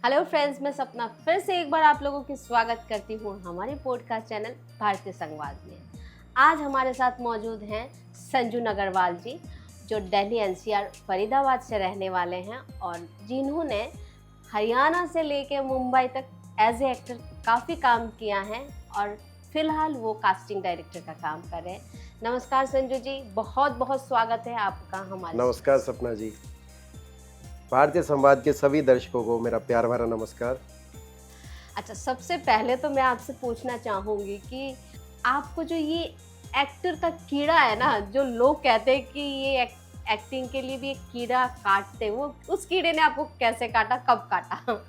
Hello friends, मैं सपना फिर से एक बार आप लोगों की स्वागत करती हूँ हमारे पॉडकास्ट चैनल भारतीय संवाद में। आज हमारे साथ मौजूद हैं संजू नगरवाल जी, जो दिल्ली एनसीआर फरीदाबाद से रहने वाले हैं और जिन्होंने हरियाणा से लेकर मुंबई तक एज ए एक्टर काफ़ी काम किया है और फिलहाल वो कास्टिंग डायरेक्टर का काम कर रहे हैं। नमस्कार संजू जी, बहुत बहुत स्वागत है आपका हमारे। नमस्कार सपना जी। भारतीय संवाद के सभी दर्शकों को मेरा प्यार भरा नमस्कार। अच्छा, सबसे पहले तो मैं आपसे पूछना चाहूँगी कि आपको जो ये एक्टर का कीड़ा है ना, जो लोग कहते हैं कि ये एक्टिंग के लिए भी एक कीड़ा काटते हैं, वो उस कीड़े ने आपको कैसे काटा, कब काटा?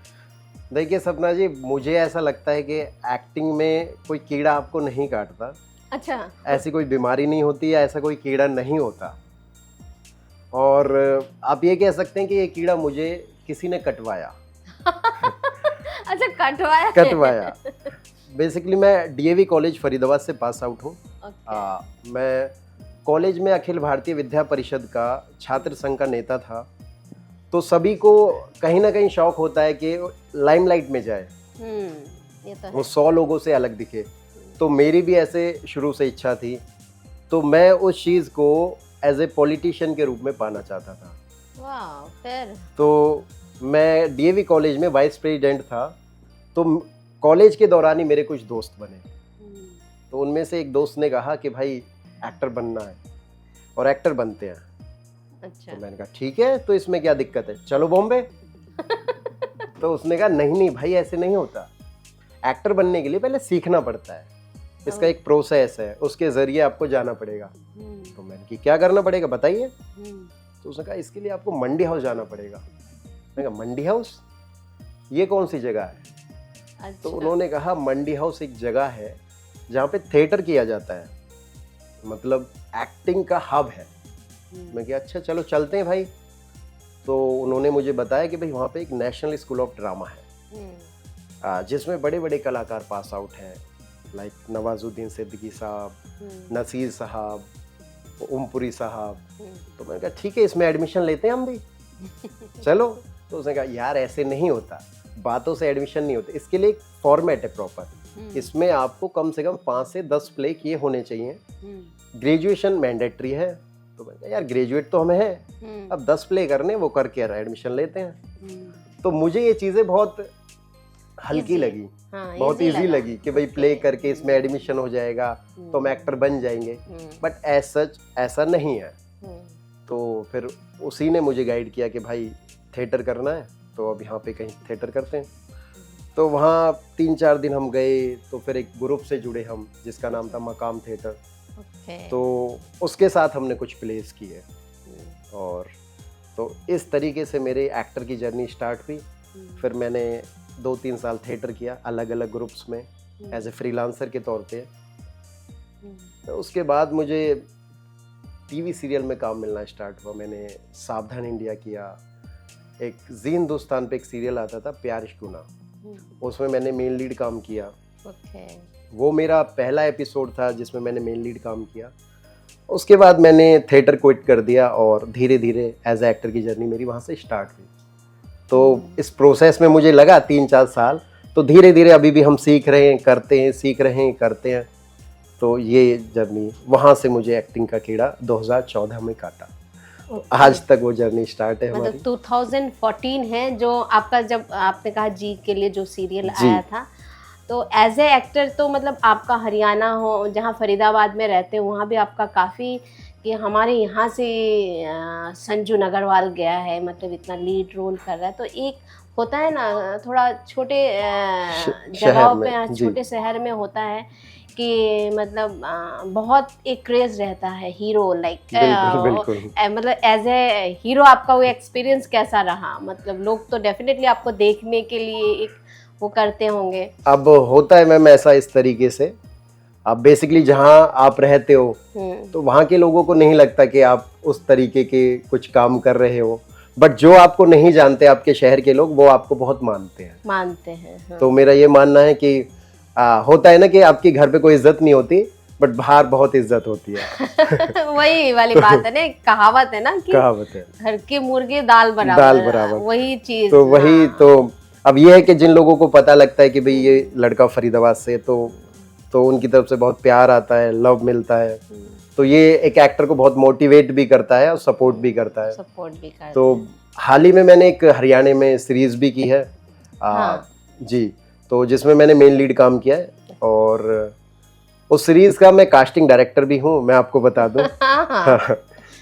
देखिए सपना जी, मुझे ऐसा लगता है कि एक्टिंग में कोई कीड़ा आपको नहीं काटता। अच्छा, ऐसी कोई बीमारी नहीं होती या ऐसा कोई कीड़ा नहीं होता। और आप ये कह सकते हैं कि ये कीड़ा मुझे किसी ने कटवाया। अच्छा, कटवाया? कटवाया। बेसिकली मैं डीएवी कॉलेज फरीदाबाद से पास आउट हूँ। मैं कॉलेज में अखिल भारतीय विद्या परिषद का छात्र संघ का नेता था। तो सभी को कहीं ना कहीं शौक होता है कि लाइमलाइट में जाए, ये तो वो 100 लोगों से अलग दिखे। तो मेरी भी ऐसे शुरू से इच्छा थी। तो मैं उस चीज़ को एज ए पॉलिटिशियन के रूप में पाना चाहता था। वाह, फिर? तो मैं डीएवी कॉलेज में वाइस प्रेसिडेंट था। तो कॉलेज के दौरान ही मेरे कुछ दोस्त बने। तो उनमें से एक दोस्त ने कहा कि भाई एक्टर बनना है और एक्टर बनते हैं। अच्छा। तो मैंने कहा ठीक है, तो इसमें क्या दिक्कत है, चलो बॉम्बे। तो उसने कहा नहीं भाई, ऐसे नहीं होता। एक्टर बनने के लिए पहले सीखना पड़ता है, इसका एक प्रोसेस है, उसके जरिए आपको जाना पड़ेगा। तो मैंने कहा क्या करना पड़ेगा बताइए। तो उसने कहा इसके लिए आपको मंडी हाउस जाना पड़ेगा। मैंने कहा मंडी हाउस, ये कौन सी जगह है? अच्छा। तो उन्होंने कहा मंडी हाउस एक जगह है जहाँ पे थिएटर किया जाता है, मतलब एक्टिंग का हब है। मैं कहा अच्छा चलो चलते हैं भाई। तो उन्होंने मुझे बताया कि भाई वहाँ पे एक नेशनल स्कूल ऑफ ड्रामा है, जिसमें बड़े बड़े कलाकार पास आउट हैं, लाइक नवाजुद्दीन सिद्दीकी साहब, नसीर साहब, ओमपुरी साहब। तो मैंने कहा ठीक है, इसमें एडमिशन लेते हैं हम भी। चलो। तो उसने कहा यार ऐसे नहीं होता, बातों से एडमिशन नहीं होता, इसके लिए एक फॉर्मेट है प्रॉपर। इसमें आपको कम से कम 5 से 10 प्ले किए होने चाहिए। ग्रेजुएशन मैंडेटरी है। तो मैंने कहा यार ग्रेजुएट तो हमें है, अब 10 प्ले करने, वो करके एडमिशन लेते हैं। तो मुझे ये चीज़ें बहुत हल्की लगी, बहुत इजी लगी कि भाई प्ले करके इसमें एडमिशन हो जाएगा तो हम एक्टर बन जाएंगे। बट एज सच ऐसा नहीं है। तो फिर उसी ने मुझे गाइड किया कि भाई थिएटर करना है तो अब यहाँ पे कहीं थिएटर करते हैं। तो वहाँ 3-4 दिन हम गए। तो फिर एक ग्रुप से जुड़े हम, जिसका नाम था मकाम थिएटर। तो उसके साथ हमने कुछ प्लेस किए और तो इस तरीके से मेरे एक्टर की जर्नी स्टार्ट हुई। फिर मैंने 2-3 साल थिएटर किया अलग अलग ग्रुप्स में एज ए फ्रीलांसर के तौर पे। तो उसके बाद मुझे टीवी सीरियल में काम मिलना स्टार्ट हुआ। मैंने सावधान इंडिया किया, एक जी हिंदुस्तान पे एक सीरियल आता था प्यार इश्कुना, उसमें मैंने मेन लीड काम किया। वो मेरा पहला एपिसोड था जिसमें मैंने मेन लीड काम किया। उसके बाद मैंने थिएटर क्विट कर दिया और धीरे धीरे एज ए एक्टर की जर्नी मेरी वहाँ से स्टार्ट हुई। तो इस प्रोसेस में मुझे लगा 3-4 साल। तो धीरे धीरे अभी भी हम सीख रहे हैं, करते हैं, सीख रहे हैं, करते हैं। तो ये जर्नी वहाँ से मुझे एक्टिंग का कीड़ा 2014 में काटा। आज तक वो जर्नी स्टार्ट है हमारी। मतलब 2014 है जो आपका, जब आपने कहा जी के लिए जो सीरियल आया था। तो एज ए एक्टर तो मतलब आपका हरियाणा हो, जहाँ फरीदाबाद में रहते हैं, वहाँ भी आपका काफ़ी, कि हमारे यहाँ से संजू नगरवाल गया है, मतलब इतना लीड रोल कर रहा है। तो एक होता है ना, थोड़ा छोटे जगहों पे, छोटे शहर में होता है कि मतलब बहुत एक क्रेज रहता है हीरो, लाइक मतलब एज ए हीरो आपका वो एक्सपीरियंस कैसा रहा? मतलब लोग तो डेफिनेटली आपको देखने के लिए एक वो करते होंगे। अब होता है मैम ऐसा इस तरीके से, आप बेसिकली जहाँ आप रहते हो तो वहाँ के लोगों को नहीं लगता कि आप उस तरीके के कुछ काम कर रहे हो। बट जो आपको नहीं जानते, आपके शहर के लोग, वो आपको बहुत मानते हैं। हाँ। तो मेरा ये मानना है कि होता है ना कि आपके घर पे कोई इज्जत नहीं होती, बट बाहर बहुत इज्जत होती है। वही वाली बात है ना, कहावत है ना कि कहावत है, घर के मुर्गे दाल बराबर, बराबर। वही चीज। तो वही तो अब ये है कि जिन लोगों को पता लगता है कि भाई ये लड़का फरीदाबाद से, तो उनकी तरफ से बहुत प्यार आता है, लव मिलता है, तो ये एक एक्टर को बहुत मोटिवेट भी करता है और सपोर्ट भी करता है। तो हाल ही में मैंने एक हरियाणा में सीरीज भी की है जी, तो जिसमें मैंने मेन लीड काम किया है, और उस सीरीज का मैं कास्टिंग डायरेक्टर भी हूँ, मैं आपको बता दूं।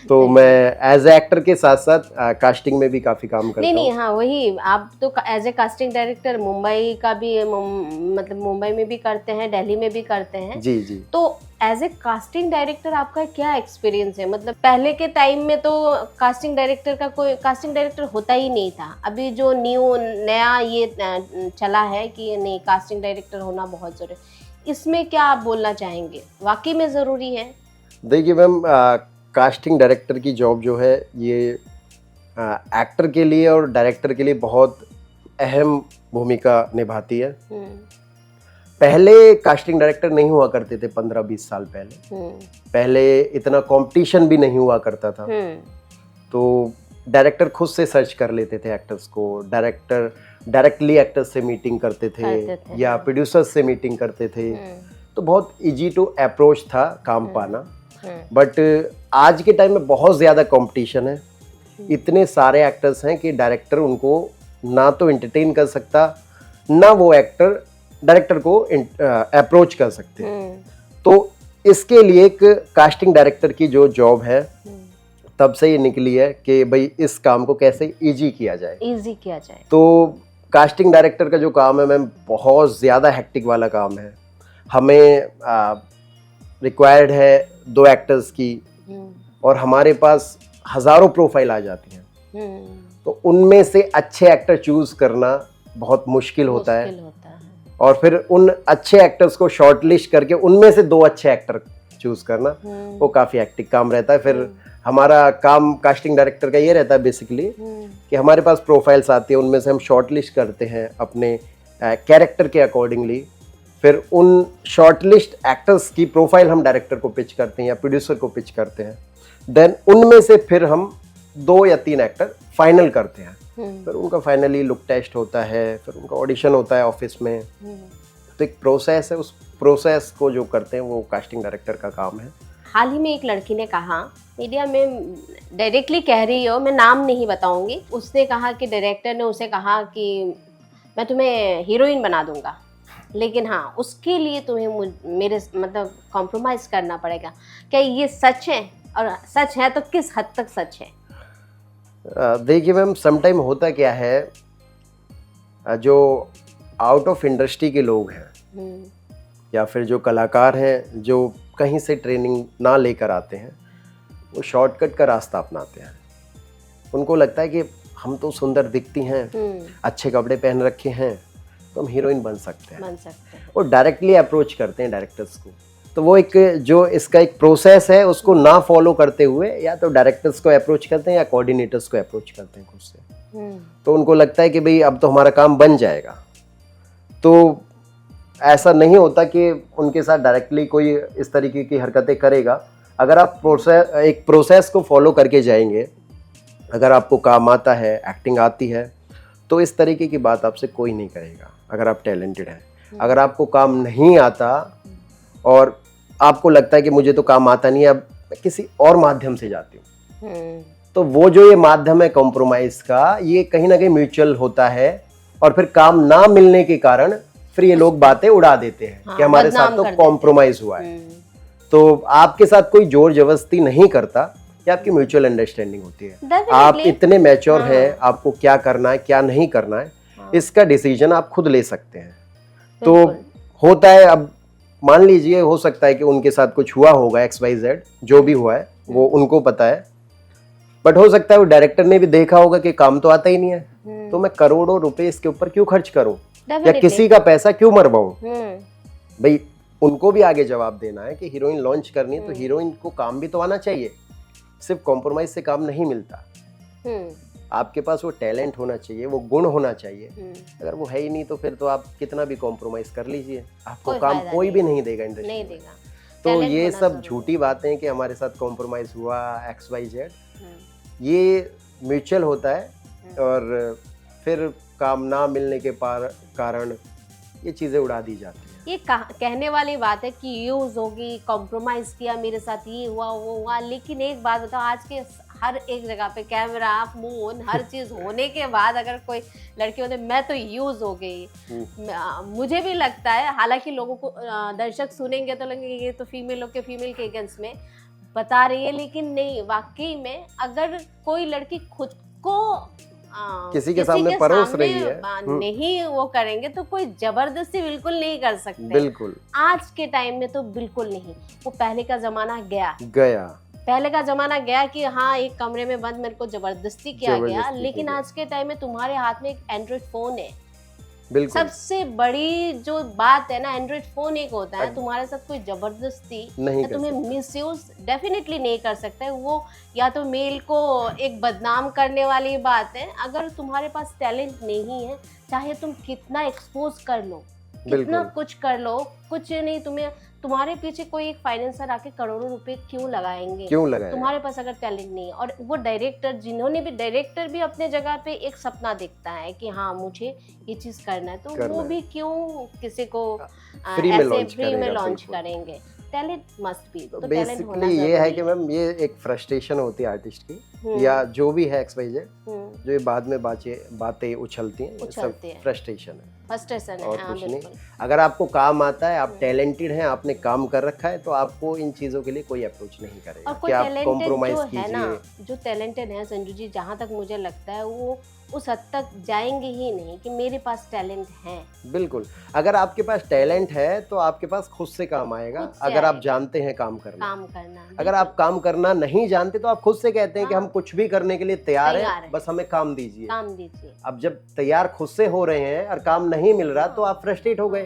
तो मैं एज ए एक्टर के साथ साथ कास्टिंग में भी काफी काम करता हूँ। नहीं, हाँ वही, आप तो as a casting director Mumbai का भी मतलब मुंबई में भी करते हैं, दिल्ली में भी करते हैं। जी जी। तो एज ए कास्टिंग डायरेक्टर आपका क्या एक्सपीरियंस है? मतलब पहले के टाइम में तो कास्टिंग डायरेक्टर का कोई कास्टिंग डायरेक्टर होता ही नहीं था, अभी जो नया ये चला है कि नहीं कास्टिंग डायरेक्टर होना बहुत जरूरी, इसमें क्या आप बोलना चाहेंगे? वाकई में ज़रूरी है? देखिए मैम, कास्टिंग डायरेक्टर की जॉब जो है ये एक्टर के लिए और डायरेक्टर के लिए बहुत अहम भूमिका निभाती है। पहले कास्टिंग डायरेक्टर नहीं हुआ करते थे, 15-20 साल पहले इतना कंपटीशन भी नहीं हुआ करता था, तो डायरेक्टर खुद से सर्च कर लेते थे एक्टर्स को, डायरेक्टर डायरेक्टली एक्टर्स से मीटिंग करते थे या प्रोड्यूसर्स से मीटिंग करते थे, तो बहुत इजी टू अप्रोच था काम पाना। बट आज के टाइम में बहुत ज़्यादा कंपटीशन है, इतने सारे एक्टर्स हैं कि डायरेक्टर उनको ना तो एंटरटेन कर सकता, ना वो एक्टर डायरेक्टर को अप्रोच कर सकते हैं। तो इसके लिए एक कास्टिंग डायरेक्टर की जो जॉब है तब से ये निकली है कि भाई इस काम को कैसे इजी किया जाए। तो कास्टिंग डायरेक्टर का जो काम है मैम, बहुत ज़्यादा हेक्टिक वाला काम है। हमें रिक्वायर्ड है 2 एक्टर्स की, और हमारे पास हज़ारों प्रोफाइल आ जाती हैं, तो उनमें से अच्छे एक्टर चूज़ करना बहुत मुश्किल होता है। और फिर उन अच्छे एक्टर्स को शॉर्टलिस्ट करके उनमें से 2 अच्छे एक्टर चूज़ करना, वो काफ़ी हेक्टिक काम रहता है। फिर हमारा काम कास्टिंग डायरेक्टर का ये रहता है बेसिकली कि हमारे पास प्रोफाइल्स आती है, उनमें से हम शॉर्टलिस्ट करते हैं अपने कैरेक्टर के अकॉर्डिंगली। फिर उन शॉर्टलिस्ट एक्टर्स की प्रोफाइल हम डायरेक्टर को पिच करते हैं या प्रोड्यूसर को पिच करते हैं। देन उनमें से फिर हम 2 या 3 एक्टर फाइनल करते हैं। फिर उनका फाइनली लुक टेस्ट होता है, फिर उनका ऑडिशन होता है ऑफिस में। तो एक प्रोसेस है, उस प्रोसेस को जो करते हैं वो कास्टिंग डायरेक्टर का काम है। हाल ही में एक लड़की ने कहा, मीडिया में डायरेक्टली कह रही हो, मैं नाम नहीं बताऊंगी, उसने कहा कि डायरेक्टर ने उसे कहा कि मैं तुम्हें हीरोइन बना दूंगा, लेकिन हाँ उसके लिए तुम्हें मेरे मतलब कॉम्प्रोमाइज करना पड़ेगा। क्या ये सच है? और सच है तो किस हद तक सच है? देखिए मैम, समटाइम होता क्या है, जो आउट ऑफ इंडस्ट्री के लोग हैं या फिर जो कलाकार हैं जो कहीं से ट्रेनिंग ना लेकर आते हैं, वो शॉर्टकट का रास्ता अपनाते हैं। उनको लगता है कि हम तो सुंदर दिखती हैं, अच्छे कपड़े पहन रखे हैं, तो हम हीरोइन बन सकते हैं। और डायरेक्टली अप्रोच करते हैं डायरेक्टर्स को। तो वो एक जो इसका एक प्रोसेस है उसको ना फॉलो करते हुए या तो डायरेक्टर्स को अप्रोच करते हैं या कोऑर्डिनेटर्स को अप्रोच करते हैं खुद से। तो उनको लगता है कि भाई अब तो हमारा काम बन जाएगा। तो ऐसा नहीं होता कि उनके साथ डायरेक्टली कोई इस तरीके की हरकतें करेगा। अगर आप एक प्रोसेस को फॉलो करके जाएंगे, अगर आपको काम आता है, एक्टिंग आती है, तो इस तरीके की बात आपसे कोई नहीं करेगा अगर आप टैलेंटेड हैं। अगर आपको काम नहीं आता और आपको लगता है कि मुझे तो काम आता नहीं है, अब मैं किसी और माध्यम से जाती हूँ, तो वो जो ये माध्यम है कॉम्प्रोमाइज का, ये कहीं ना कहीं म्यूचुअल होता है। और फिर काम ना मिलने के कारण फिर ये लोग बातें उड़ा देते हैं कि हमारे साथ तो कॉम्प्रोमाइज हुआ है। तो आपके साथ कोई जोर जबरदस्ती नहीं करता, ये आपकी म्यूचुअल अंडरस्टैंडिंग होती है। आप इतने मैच्योर हैं, आपको क्या करना है क्या नहीं करना है, इसका डिसीजन आप खुद ले सकते हैं। तो होता है, अब मान लीजिए हो सकता है कि उनके साथ कुछ हुआ होगा, XYZ जो भी हुआ है वो उनको पता है, बट हो सकता है वो डायरेक्टर ने भी देखा होगा कि काम तो आता ही नहीं है, तो मैं करोड़ों रुपए इसके ऊपर क्यों खर्च करूं या किसी का पैसा क्यों मरवाऊं। भाई उनको भी आगे जवाब देना है कि हीरोइन लॉन्च करनी है, तो हीरोइन को काम भी तो आना चाहिए, सिर्फ कॉम्प्रोमाइज से काम नहीं मिलता। आपके पास वो टैलेंट होना चाहिए, वो गुण होना चाहिए। अगर वो है ही नहीं तो फिर तो आप कितना भी कॉम्प्रोमाइज कर लीजिए, आपको काम कोई भी नहीं देगा इंडस्ट्री में। तो ये सब झूठी बातें कि हमारे साथ कॉम्प्रोमाइज हुआ XYZ, ये म्यूचुअल होता है। और फिर काम ना मिलने के कारण ये चीज़ें उड़ा दी जाती हैं। ये कहने वाली बात है कि यूज होगी, कॉम्प्रोमाइज किया, मेरे साथ ये हुआ वो हुआ, लेकिन एक बात बताओ, आज के हर एक जगह पे कैमरा, फोन, हर चीज होने के बाद अगर कोई लड़की होती मैं तो यूज हो गई, मुझे भी लगता है, हालांकि लोगों को दर्शक सुनेंगे तो लगेंगे ये तो फीमेल के अगेंस्ट में बता रही है, लेकिन नहीं, वाकई में अगर कोई लड़की खुद को किसी के सामने परोस रही है, नहीं वो करेंगे तो कोई जबरदस्ती बिल्कुल नहीं कर सकते। बिल्कुल आज के टाइम में तो बिल्कुल नहीं। वो पहले का जमाना गया, पहले का जमाना गया कि हाँ एक कमरे में बंद मेरे को जबरदस्ती किया गया, लेकिन आज के टाइम में तुम्हारे हाथ में एक एंड्रॉइड फोन है। सबसे बड़ी जो बात है ना, एंड्रॉइड फोन एक होता है, तुम्हारे साथ कोई जबरदस्ती नहीं कर तुम्हें मिसयूज डेफिनेटली नहीं कर सकता है। वो या तो मेल को एक बदनाम करने वाली बात है। अगर तुम्हारे पास टैलेंट नहीं है, चाहे तुम कितना एक्सपोज कर लो, कितना कुछ कर लो, कुछ नहीं, तुम्हारे पीछे कोई एक फाइनेंसर आके करोड़ों रुपए क्यों लगाएंगे तुम्हारे पास अगर टैलेंट नहीं है। और वो डायरेक्टर भी अपने जगह पे एक सपना देखता है कि हाँ मुझे ये चीज करना है, तो वो भी क्यों किसी को फ्री में लॉन्च करेंगे। Talent must be. तो बेसिकली ये है कि मैम ये एक फ्रस्ट्रेशन होती है आर्टिस्ट की, या जो भी है XYZ, जो ये बाद में बातें उछलती हैं, सब फ्रस्ट्रेशन है और कुछ नहीं। अगर आपको काम आता है, आप टैलेंटेड हैं, आपने काम कर रखा है, तो आपको इन चीजों के लिए कोई अप्रोच नहीं करेगा कि आप कॉम्प्रोमाइज कीजिए। जो टैलेंटेड है संजू जी, जहाँ तक मुझे लगता है वो उस हद तक जाएंगे ही नहीं कि मेरे पास टैलेंट है। बिल्कुल, अगर आपके पास टैलेंट है तो आपके पास खुद से काम आएगा, अगर आप जानते हैं काम करना। अगर आप काम करना नहीं जानते तो आप खुद से कहते हैं कि हम कुछ भी करने के लिए तैयार हैं, बस हमें काम दीजिए। अब जब तैयार खुद से हो रहे हैं और काम नहीं मिल रहा तो आप फ्रस्ट्रेट हो गए,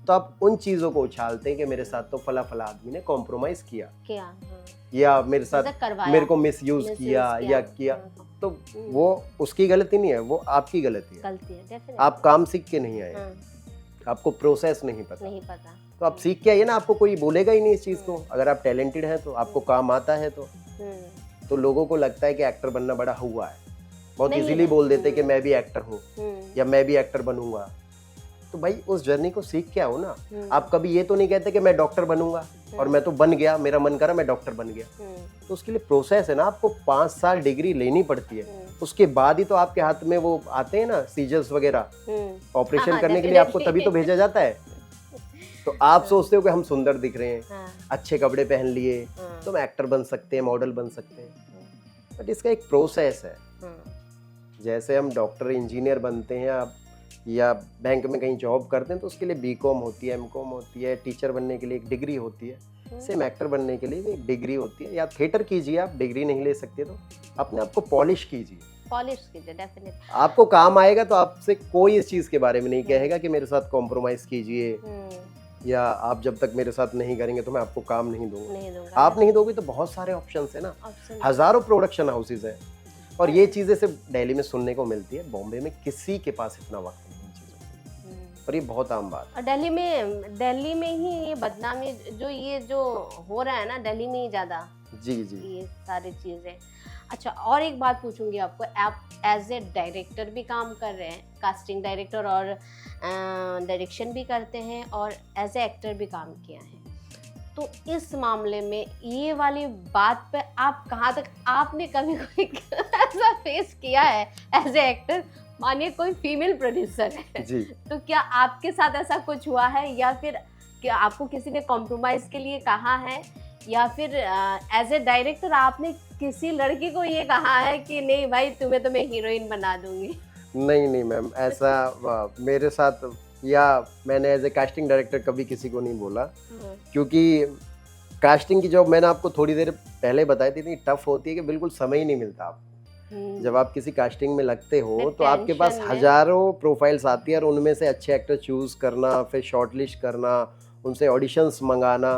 तो आप उन चीजों को उछालते हैं कि मेरे साथ तो फला आदमी ने कॉम्प्रोमाइज किया या मेरे साथ मेरे को मिसयूज किया। तो वो उसकी गलती नहीं है, वो आपकी गलती है। आप काम सीख के नहीं आए, आपको प्रोसेस नहीं पता, तो आप सीख के आइए ना। आपको कोई बोलेगा ही नहीं इस चीज को। अगर आप टैलेंटेड हैं तो आपको काम आता है तो लोगों को लगता है कि एक्टर बनना बड़ा हुआ है, बहुत इजीली बोल देते कि मैं भी एक्टर हूँ या मैं भी एक्टर बनूंगा। तो भाई उस जर्नी को सीख के आओ ना। आप कभी ये तो नहीं कहते कि मैं डॉक्टर बनूंगा और मैं तो बन गया, मेरा मन करा मैं डॉक्टर बन गया। तो उसके लिए प्रोसेस है ना, आपको 5 साल डिग्री लेनी पड़ती है, उसके बाद ही तो आपके हाथ में वो आते हैं ना सीजर्स वगैरह ऑपरेशन करने के लिए, आपको तभी तो भेजा जाता है। तो आप सोचते हो कि हम सुंदर दिख रहे हैं, अच्छे कपड़े पहन लिए तो हम एक्टर बन सकते हैं, मॉडल बन सकते हैं, बट इसका एक प्रोसेस है। जैसे हम डॉक्टर इंजीनियर बनते हैं या बैंक में कहीं जॉब करते हैं तो उसके लिए BCom होती है, MCom होती है, टीचर बनने के लिए एक डिग्री होती है, सेम एक्टर बनने के लिए भी एक डिग्री होती है। या थिएटर कीजिए, आप डिग्री नहीं ले सकते तो अपने आप को पॉलिश कीजिए डेफिनेटली। आपको काम आएगा। तो आपसे कोई इस चीज़ के बारे में नहीं कहेगा कि मेरे साथ कॉम्प्रोमाइज कीजिए या आप जब तक मेरे साथ नहीं करेंगे तो मैं आपको काम नहीं दूंगा। आप नहीं दोगे तो बहुत सारे ऑप्शंस है ना, हजारों प्रोडक्शन हाउसेज हैं, और ये चीज़ें सिर्फ दिल्ली में सुनने को मिलती है। बॉम्बे में किसी के पास इतना वक्त नहीं है चीज़ों, और ये बहुत आम बात है। और दिल्ली में ही ये बदनामी जो हो रहा है ना, दिल्ली में ही ज़्यादा जी ये सारी चीज़ें। अच्छा, और एक बात पूछूंगी आपको, आप एज ए डायरेक्टर भी काम कर रहे हैं, कास्टिंग डायरेक्टर और डायरेक्शन भी करते हैं, और एज ए एक्टर भी काम किया है, तो इस मामले में ये वाली बात पे आप कहाँ तक, आपने कभी कोई ऐसा फेस किया है एज ए एक्टर? मानिए कोई फीमेल प्रोड्यूसर है जी, तो क्या आपके साथ ऐसा कुछ हुआ है, या फिर क्या आपको किसी ने कॉम्प्रोमाइज के लिए कहा है, या फिर एज ए डायरेक्टर आपने किसी लड़की को ये कहा है कि नहीं भाई तुम्हें तो मैं हीरोइन बना दूंगी? नहीं मैम, ऐसा मेरे साथ या मैंने एज ए कास्टिंग डायरेक्टर कभी किसी को नहीं बोला, क्योंकि कास्टिंग की जॉब मैंने आपको थोड़ी देर पहले बताई थी, इतनी टफ होती है कि बिल्कुल समय ही नहीं मिलता आपको। जब आप किसी कास्टिंग में लगते हो तो आपके पास हजारों प्रोफाइल्स आती है और उनमें से अच्छे एक्टर चूज करना, फिर शॉर्टलिस्ट करना, उनसे ऑडिशंस मंगाना,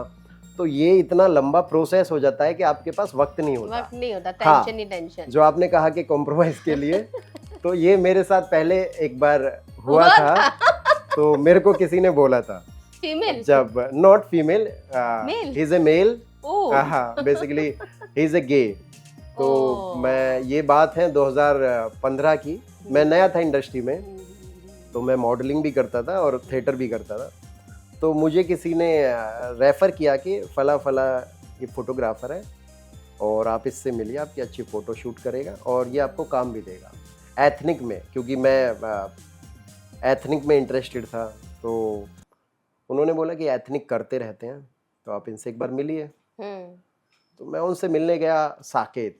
तो ये इतना लंबा प्रोसेस हो जाता है कि आपके पास वक्त नहीं होता। टेंशन ही टेंशन। जो आपने कहा कि कॉम्प्रोमाइज के लिए, तो ये मेरे साथ पहले एक बार हुआ था। तो मेरे को किसी ने बोला था, फीमेल, जब not female, he is a male, basically he is a gay. तो मैं, ये बात है 2015 की, मैं नया था इंडस्ट्री में, तो मैं मॉडलिंग भी करता था और थिएटर भी करता था। तो मुझे किसी ने रेफ़र किया कि फ़ला फ़ला ये फ़ोटोग्राफ़र है और आप इससे मिलिए, आपकी अच्छी फ़ोटो शूट करेगा और ये आपको काम भी देगा एथनिक में, क्योंकि मैं एथनिक में इंटरेस्टेड था। तो उन्होंने बोला कि एथनिक करते रहते हैं तो आप इनसे एक बार मिलिए। तो मैं उनसे मिलने गया साकेत।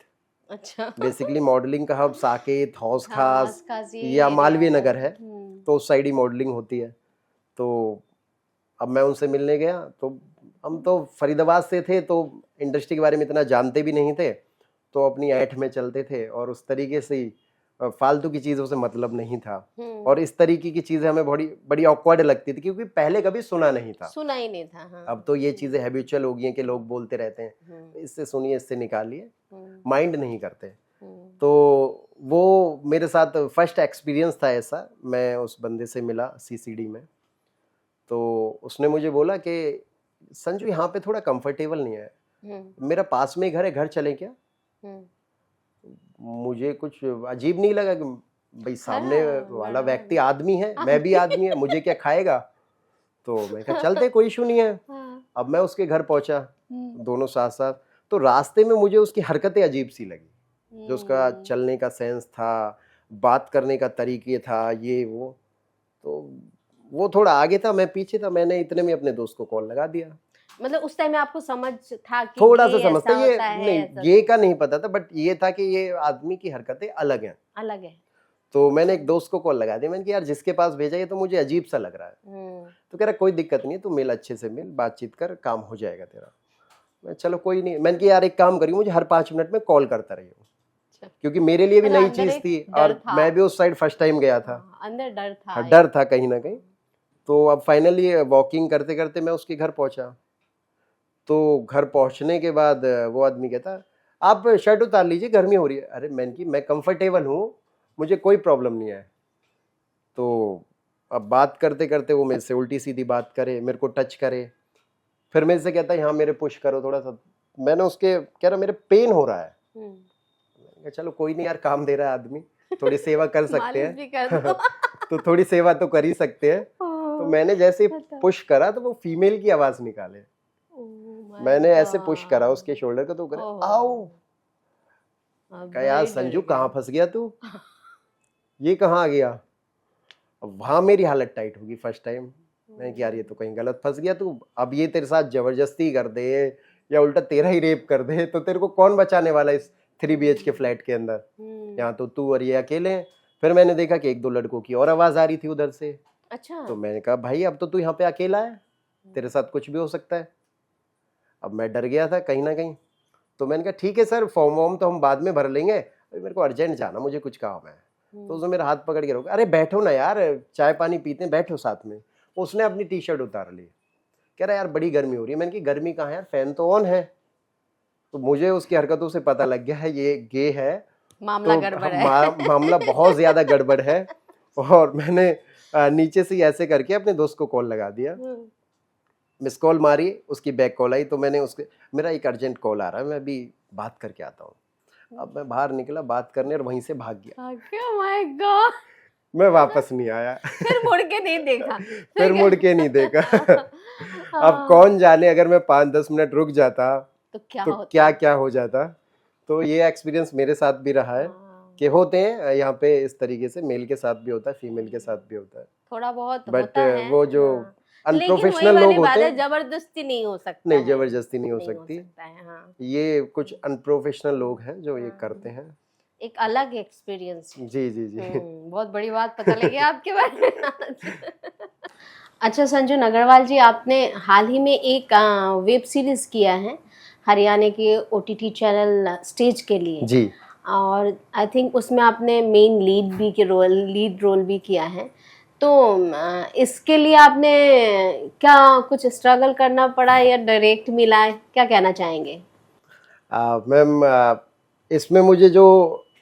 अच्छा। बेसिकली मॉडलिंग का हब साकेत, हौस हाँ, खास या मालवीय नगर है, तो उस साइड ही मॉडलिंग होती है। तो अब मैं उनसे मिलने गया, तो हम तो फरीदाबाद से थे तो इंडस्ट्री के बारे में इतना जानते भी नहीं थे, तो अपनी ऐठ में चलते थे और उस तरीके से ही फालतू की चीज़ों से मतलब नहीं था। और इस तरीके की चीज़ें हमें बड़ी बड़ी ऑकवर्ड लगती थी क्योंकि पहले कभी सुना नहीं था। सुना ही नहीं था। हाँ। अब तो ये चीज़ें हैबिचुअल हो गई हैं कि लोग बोलते रहते हैं, इससे सुनिए, इससे निकालिए, माइंड नहीं करते। तो वो मेरे साथ फर्स्ट एक्सपीरियंस था ऐसा। मैं उस बंदे से मिला सीसीडी में, तो उसने मुझे बोला कि संजू यहाँ पे थोड़ा कंफर्टेबल नहीं है, मेरा पास में ही घर है, घर चले क्या? मुझे कुछ अजीब नहीं लगा कि भाई सामने वाला व्यक्ति आदमी है, मैं भी आदमी है, मुझे क्या खाएगा? तो मैं कहा चलते, कोई इशू नहीं है। अब मैं उसके घर पहुंचा, दोनों साथ साथ। तो रास्ते में मुझे उसकी हरकतें अजीब सी लगी, जो उसका चलने का सेंस था, बात करने का तरीके था, ये वो। तो वो थोड़ा आगे था, मैं पीछे था। मैंने इतने में अपने दोस्त को कॉल लगा दिया। मतलब उस टाइम में आपको समझ था कि थोड़ा ये सा समझता, ऐसा ये होता है, नहीं, ऐसा ये का नहीं पता था, बट ये था कि ये आदमी की हरकतें अलग हैं। अलग है। तो मैंने एक दोस्त को कॉल लगा दिया। मैंने कहा यार जिसके पास भेजा ये तो मुझे अजीब सा लग रहा है। तो कह रहा कोई दिक्कत नहीं है, तू मिल, अच्छे से मिल, बातचीत कर, काम हो जाएगा तेरा। मैं चलो कोई नहीं। मैंने कहा यार एक काम करिए, मुझे हर 5 मिनट में कॉल करता रहिए, क्योंकि मेरे लिए भी नई चीज थी और मैं भी उस साइड फर्स्ट टाइम गया था। अंदर डर था कहीं ना कहीं। तो अब फाइनली वॉकिंग करते करते मैं उसके घर पहुंचा। तो घर पहुंचने के बाद वो आदमी कहता आप शर्ट उतार लीजिए, गर्मी हो रही है। अरे मैंने की मैं कंफर्टेबल हूँ, मुझे कोई प्रॉब्लम नहीं है। तो अब बात करते करते वो मेरे से उल्टी सीधी बात करे, मेरे को टच करे, फिर मेरे से कहता है यहाँ मेरे पुश करो थोड़ा सा। मैंने उसके कह रहा मेरे पेन हो रहा है। चलो कोई नहीं यार, काम दे रहा है आदमी, थोड़ी सेवा कर सकते हैं। तो थोड़ी सेवा तो कर ही सकते हैं। तो मैंने जैसे पुश करा तो वो फीमेल की आवाज निकाले। मैंने ऐसे पुश करा उसके शोल्डर को, तो करे आओ। कहा यार संजू कहाँ फंस गया तू, ये कहाँ आ गया? अब वहां मेरी हालत टाइट होगी फर्स्ट टाइम। मैं कि यार ये तो कहीं गलत फंस गया तू, अब ये तेरे साथ जबरदस्ती कर दे या उल्टा तेरा ही रेप कर दे तो तेरे को कौन बचाने वाला इस 3 BHK फ्लैट के अंदर? यहाँ तो तू और ये अकेले हैं। फिर मैंने देखा कि 1-2 लड़कों की और आवाज आ रही थी उधर से। अच्छा। तो मैंने कहा भाई अब तो तू यहाँ पे अकेला है, तेरे साथ कुछ भी हो सकता है। अब मैं डर गया था कहीं ना कहीं। तो मैंने कहा ठीक है सर, फॉर्म वॉर्म तो हम बाद में भर लेंगे, अभी मेरे को अर्जेंट जाना, मुझे कुछ काम है। तो उसने मेरा हाथ पकड़ के रोका, अरे बैठो ना यार, चाय पानी पीते हैं, बैठो साथ में। उसने अपनी टी-शर्ट उतार ली, कह रहा यार बड़ी गर्मी हो रही है। मैंने कहा गर्मी कहाँ है यार, फैन तो ऑन है। तो मुझे उसकी हरकतों से पता लग गया है ये गे है, मामला तो गड़बड़ है। मामला बहुत ज्यादा गड़बड़ है। और मैंने नीचे से ऐसे करके अपने दोस्त को कॉल लगा दिया, मिस कॉल मारी, उसकी बैक कॉल आई। तो मैंने उसके, मेरा एक अर्जेंट कॉल आ रहा है, मैं अभी बात करके आता हूँ। अब मैं बाहर निकला बात करने और वहीं से भाग गया। माय गॉड, मैं वापस नहीं आया। फिर मुड़ के नहीं देखा। फिर मुड़ के नहीं देखा। अब कौन जाने अगर मैं 5-10 मिनट रुक जाता तो क्या क्या हो जाता। तो ये एक्सपीरियंस मेरे साथ भी रहा है कि होते हैं यहाँ पे इस तरीके से, मेल के साथ भी होता है, फीमेल के साथ भी होता है थोड़ा बहुत। बट वो जो अनप्रोफेशनल लोग होते हैं, जबरदस्ती नहीं हो सकता। नहीं जबरदस्ती नहीं हो सकती। ये कुछ अनप्रोफेशनल लोग हैं जो ये करते हैं। एक अलग एक्सपीरियंस। जी जी जी। बहुत बड़ी बात पता लगी आपके बारे में। अच्छा संजू नगरवाल जी, आपने हाल ही में एक वेब सीरीज किया है हरियाणा के OTT चैनल स्टेज के लिए जी, और आई थिंक उसमें आपने मेन लीड रोल भी किया है। तो इसके लिए आपने क्या कुछ स्ट्रगल करना पड़ा या डायरेक्ट मिला है, क्या कहना चाहेंगे? मैम इसमें मुझे जो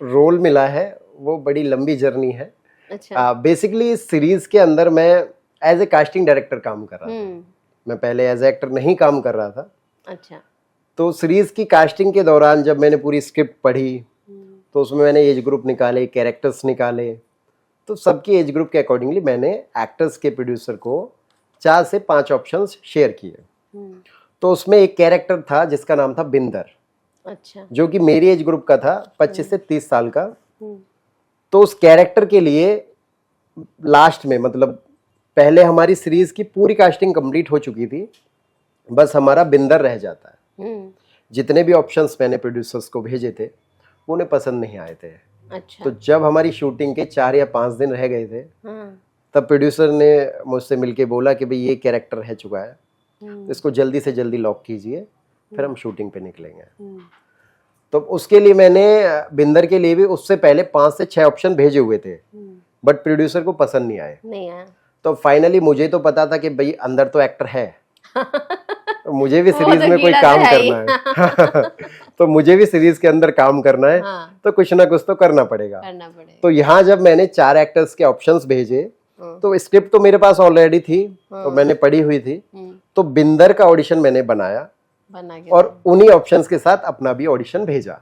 रोल मिला है वो बड़ी लंबी जर्नी है। अच्छा। बेसिकली इस सीरीज के अंदर मैं एज ए कास्टिंग डायरेक्टर काम कर रहा था। मैं पहले एज ए एक्टर नहीं काम कर रहा था। अच्छा। तो सीरीज की कास्टिंग के दौरान जब मैंने पूरी स्क्रिप्ट पढ़ी तो उसमें मैंने एज ग्रुप निकाले, कैरेक्टर्स निकाले, तो सबकी एज ग्रुप के अकॉर्डिंगली मैंने एक्टर्स के प्रोड्यूसर को 4 से 5 ऑप्शंस शेयर किए। तो उसमें एक कैरेक्टर था जिसका नाम था बिंदर, अच्छा, जो कि मेरी एज ग्रुप का था, 25 से 30 साल का। तो उस कैरेक्टर के लिए लास्ट में, मतलब पहले हमारी सीरीज की पूरी कास्टिंग कंप्लीट हो चुकी थी, बस हमारा बिंदर रह जाता है। जितने भी ऑप्शंस मैंने प्रोड्यूसर्स को भेजे थे वो उन्हें पसंद नहीं आए थे। अच्छा, तो जब हमारी शूटिंग के 4 या 5 दिन रह गए थे, तब प्रोड्यूसर ने मुझसे मिलके बोला कि भाई ये कैरेक्टर रह चुका है, तो इसको जल्दी से जल्दी लॉक कीजिए, फिर हम शूटिंग पे निकलेंगे। तो उसके लिए मैंने बिंदर के लिए भी उससे पहले 5 से 6 ऑप्शन भेजे हुए थे, बट प्रोड्यूसर को पसंद नहीं आए। तो फाइनली मुझे तो पता था कि भाई अंदर तो एक्टर है, तो मुझे भी सीरीज में कोई काम करना है तो मुझे भी सीरीज के अंदर काम करना है, तो कुछ ना कुछ तो करना पड़ेगा। तो यहाँ जब मैंने 4 एक्टर्स के ऑप्शंस भेजे, तो स्क्रिप्ट तो मेरे पास ऑलरेडी थी, तो मैंने पढ़ी हुई थी। तो बिंदर का ऑडिशन मैंने बनाया और उन्हीं ऑप्शंस के साथ अपना भी ऑडिशन भेजा।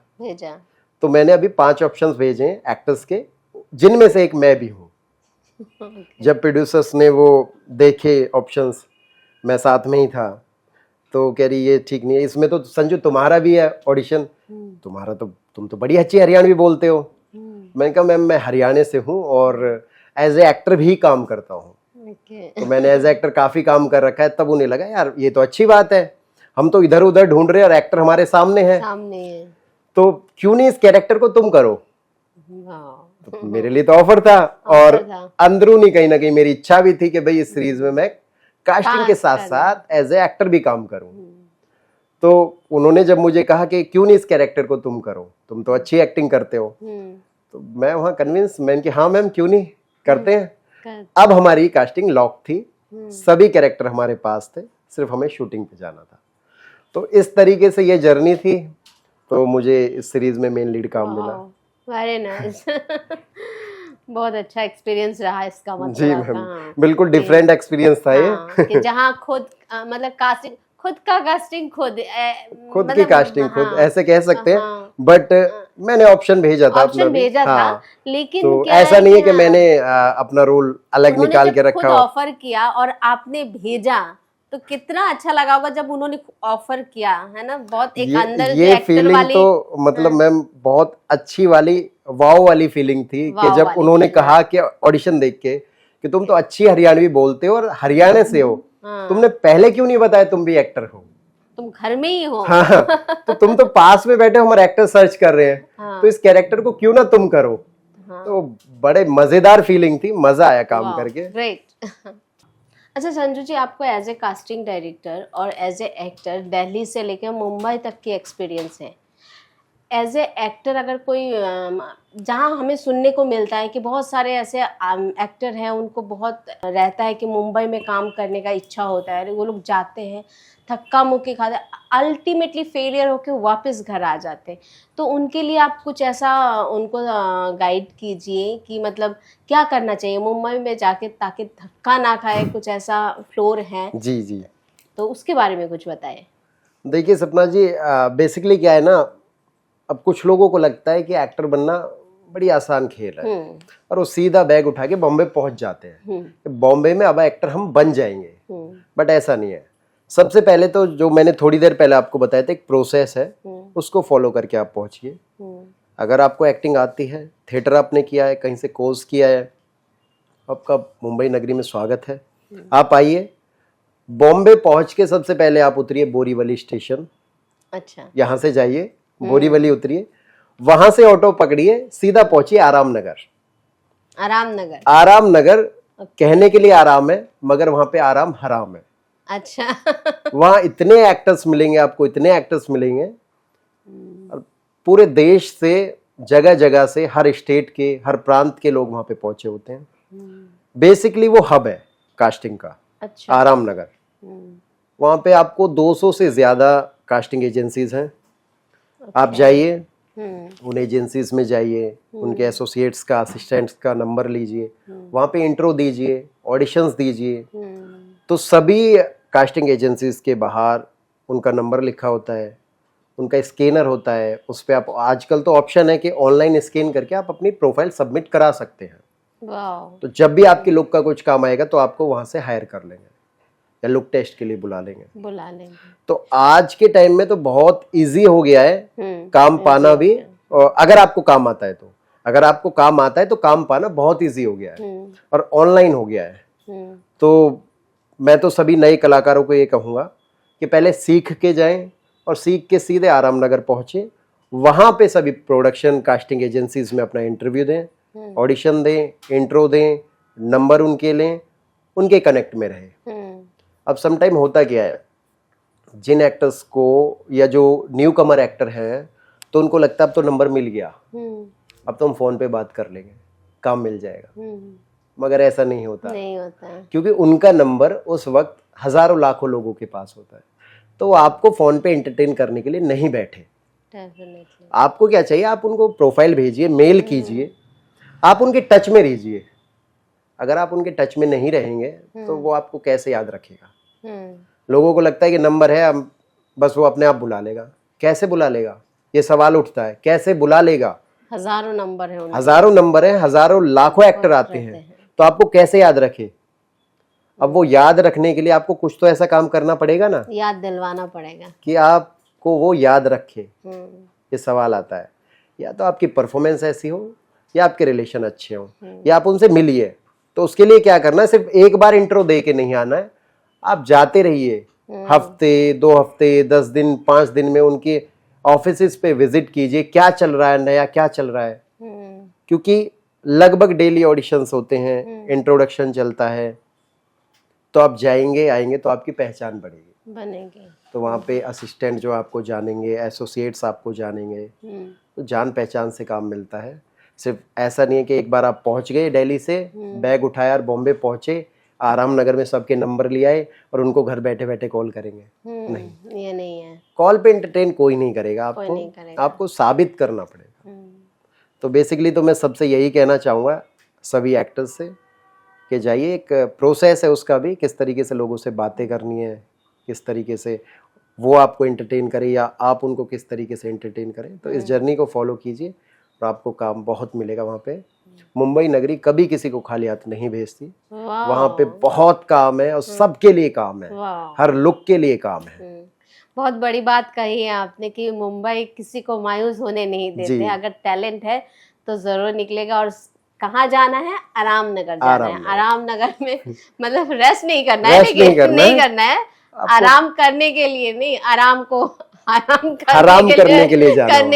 तो मैंने अभी 5 ऑप्शंस भेजे एक्टर्स के, जिनमें से एक मैं भी हूँ। जब प्रोड्यूसर्स ने वो देखे ऑप्शंस, मैं साथ में ही था, तो कह रही ये ठीक नहीं है, इसमें तो संजू तुम्हारा भी है ऑडिशन, तुम्हारा तो, तुम तो बड़ी अच्छी हरियाणवी बोलते हो। मैंने कहा मैम मैं हरियाणा से हूँ और एज ए एक्टर भी काम करता हूँ। तो मैंने एज ए एक्टर काफी काम कर रखा है। तब उन्हें लगा यार ये तो अच्छी बात है, हम तो इधर उधर ढूंढ रहे हैं और एक्टर हमारे सामने है, तो क्यों नहीं इस कैरेक्टर को तुम करो। तो मेरे लिए तो ऑफर था और अंदरूनी कहीं ना कहीं मेरी इच्छा भी थी कि भाई इस सीरीज में मैं कास्टिंग के साथ साथ एज ए एक्टर भी काम करूं। तो उन्होंने जब मुझे कहा कि क्यों नहीं इस कैरेक्टर को तुम करो, तुम तो अच्छी एक्टिंग करते हो, तो मैं वहां कन्विंस, मैंने कि हाँ मैम क्यों नहीं करते हैं। अब हमारी कास्टिंग लॉक थी, सभी कैरेक्टर हमारे पास थे, सिर्फ हमें शूटिंग पे जाना था। तो इस तरीके से ये जर्नी थी, तो मुझे इस सीरीज में मेन लीड काम मिला। वेरी नाइस बहुत अच्छा एक्सपीरियंस रहा इसका मतलब। जी मैम, बिल्कुल डिफरेंट एक्सपीरियंस था ये। कि जहाँ खुद मतलब कास्टिंग, खुद का कास्टिंग खुद की कास्टिंग खुद, ऐसे कह सकते हैं। बट मैंने ऑप्शन भेजा था, ऑप्शन भेजा था, लेकिन तो ऐसा नहीं है कि मैंने अपना रोल अलग निकाल के रखा हो। ऑफर किया और आपने भेजा, तो कितना अच्छा लगा होगा जब उन्होंने ऑफर किया, है ना। बहुत एक अंदर ये फीलिंग तो मतलब मैम बहुत अच्छी वाली वाव वाली फीलिंग थी कि जब उन्होंने कहा कि ऑडिशन देख के कि तुम तो अच्छी हरियाणवी बोलते हो और हरियाणा से हो, तुमने पहले क्यों नहीं बताया तुम भी एक्टर हो, तुम घर में ही हो। हाँ, तो तुम तो पास में बैठे हो, हमारे एक्टर सर्च कर रहे हैं, तो इस कैरेक्टर को क्यों ना तुम करो। तो बड़े मजेदार फीलिंग थी, मजा आया काम करके। ग्रेट। अच्छा संजू जी, आपको एज ए कास्टिंग डायरेक्टर और एज ए एक्टर दिल्ली से लेकर मुंबई तक की एक्सपीरियंस है। एज ए एक्टर अगर कोई जहाँ हमें सुनने को मिलता है कि बहुत सारे ऐसे एक्टर हैं, उनको बहुत रहता है कि मुंबई में काम करने का इच्छा होता है, वो लोग जाते हैं, धक्का मुक्की खाते, अल्टीमेटली फेलियर होकर वापस घर आ जाते हैं। तो उनके लिए आप कुछ ऐसा उनको गाइड कीजिए कि मतलब क्या करना चाहिए मुंबई में जाके ताकि धक्का ना खाए, कुछ ऐसा फ्लोर है। जी जी, तो उसके बारे में कुछ बताएं। देखिए सपना जी, बेसिकली क्या है ना, अब कुछ लोगों को लगता है कि एक्टर बनना बड़ी आसान खेल है और वो सीधा बैग उठा के बॉम्बे पहुंच जाते हैं, बॉम्बे में अब एक्टर हम बन जाएंगे। बट ऐसा नहीं है। सबसे पहले तो जो मैंने थोड़ी देर पहले आपको बताया था, एक प्रोसेस है, उसको फॉलो करके आप पहुंचिए। अगर आपको एक्टिंग आती है, थिएटर आपने किया है, कहीं से कोर्स किया है, आपका मुंबई नगरी में स्वागत है। आप आइए, बॉम्बे पहुंच के सबसे पहले आप उतरिए बोरीवली स्टेशन। अच्छा, यहाँ से जाइए, बोरीवली उतरिए, वहां से ऑटो पकड़िए, सीधा पहुंचिए आराम नगर। आराम नगर कहने के लिए आराम है, मगर वहां पे आराम हराम है। अच्छा। वहां इतने एक्टर्स मिलेंगे आपको, इतने एक्टर्स मिलेंगे, और पूरे देश से, जगह जगह से, हर स्टेट के, हर प्रांत के लोग वहां पे पहुंचे होते हैं। बेसिकली वो हब है कास्टिंग का। अच्छा। आराम नगर, वहां पे आपको 200 से ज्यादा कास्टिंग एजेंसीज हैं। आप जाइए, उन एजेंसीज में जाइए, उनके एसोसिएट्स का, असिस्टेंट्स का नंबर लीजिए, वहाँ पे इंट्रो दीजिए, ऑडिशंस दीजिए। तो सभी कास्टिंग एजेंसीज के बाहर उनका नंबर लिखा होता है, उनका स्कैनर होता है, उस पर आप, आजकल तो ऑप्शन है कि ऑनलाइन स्कैन करके आप अपनी प्रोफाइल सबमिट करा सकते हैं। वाह। तो जब भी आपकी लुक का कुछ काम आएगा तो आपको वहां से हायर कर लेंगे या लुक टेस्ट के लिए बुला लेंगे। तो आज के टाइम में तो बहुत इजी हो गया है काम पाना भी, और अगर आपको काम आता है तो, अगर आपको काम आता है तो काम पाना बहुत इजी हो गया है और ऑनलाइन हो गया है। तो मैं तो सभी नए कलाकारों को ये कहूंगा कि पहले सीख के जाएं और सीख के सीधे आराम नगर पहुंचे, वहां पे सभी प्रोडक्शन कास्टिंग एजेंसीज में अपना इंटरव्यू दें, ऑडिशन दें, इंट्रो दें, नंबर उनके लें, उनके कनेक्ट में रहे। अब सम टाइम होता क्या है, जिन एक्टर्स को या जो न्यू कमर एक्टर हैं तो उनको लगता है अब तो नंबर मिल गया, अब तो हम फोन पे बात कर लेंगे, काम मिल जाएगा। मगर ऐसा नहीं होता क्योंकि उनका नंबर उस वक्त हजारों लाखों लोगों के पास होता है। तो वो आपको फोन पे एंटरटेन करने के लिए नहीं बैठे। आपको क्या चाहिए, आप उनको प्रोफाइल भेजिए, मेल कीजिए, आप उनके टच में रहिए। अगर आप उनके टच में नहीं रहेंगे तो वो आपको कैसे याद रखेगा। लोगों को लगता है कि नंबर है, हम बस वो अपने आप बुला लेगा। कैसे बुला लेगा, ये सवाल उठता है, कैसे बुला लेगा। हजारों नंबर है, हजारों लाखों एक्टर आते हैं, तो आपको कैसे याद रखे। अब वो याद रखने के लिए आपको कुछ तो ऐसा काम करना पड़ेगा ना, याद दिलवाना पड़ेगा कि आपको वो याद रखे। ये सवाल आता है, या तो आपकी परफॉर्मेंस ऐसी हो, या आपके रिलेशन अच्छे हो, या आप उनसे मिलिए। तो उसके लिए क्या करना है, सिर्फ एक बार इंट्रो दे के नहीं आना है, आप जाते रहिए। हफ्ते, 2 हफ्ते, 10 दिन, 5 दिन में उनके ऑफिस पे विजिट कीजिए, क्या चल रहा है, नया क्या चल रहा है। क्योंकि लगभग डेली ऑडिशंस होते हैं, इंट्रोडक्शन चलता है, तो आप जाएंगे आएंगे तो आपकी पहचान बनेगी। तो वहाँ पे असिस्टेंट जो आपको जानेंगे, एसोसिएट्स आपको जानेंगे, तो जान पहचान से काम मिलता है। सिर्फ ऐसा नहीं है कि एक बार आप पहुंच गए दिल्ली से, बैग उठाया और बॉम्बे पहुंचे, आराम नगर में सबके नंबर ले आए और उनको घर बैठे बैठे कॉल करेंगे। नहीं, ये नहीं है। कॉल पे एंटरटेन कोई नहीं करेगा, आपको साबित करना पड़ेगा। तो बेसिकली तो मैं सबसे यही कहना चाहूँगा सभी एक्टर्स से कि जाइए, एक प्रोसेस है उसका भी, किस तरीके से लोगों से बातें करनी है, किस तरीके से वो आपको एंटरटेन करे या आप उनको किस तरीके से एंटरटेन करें। तो इस जर्नी को फॉलो कीजिए और आपको काम बहुत मिलेगा। वहाँ पे मुंबई नगरी कभी किसी को खाली हाथ नहीं भेजती, वहाँ पे बहुत काम है और सबके लिए काम है, हर लुक के लिए काम है। बहुत बड़ी बात कही है आपने कि मुंबई किसी को मायूस होने नहीं देते। अगर टैलेंट है तो जरूर निकलेगा। और कहाँ जाना है, आराम नगर जाना है। आराम नगर में मतलब रेस्ट नहीं करना है, नहीं करना है, आराम करने के लिए नहीं, आराम करने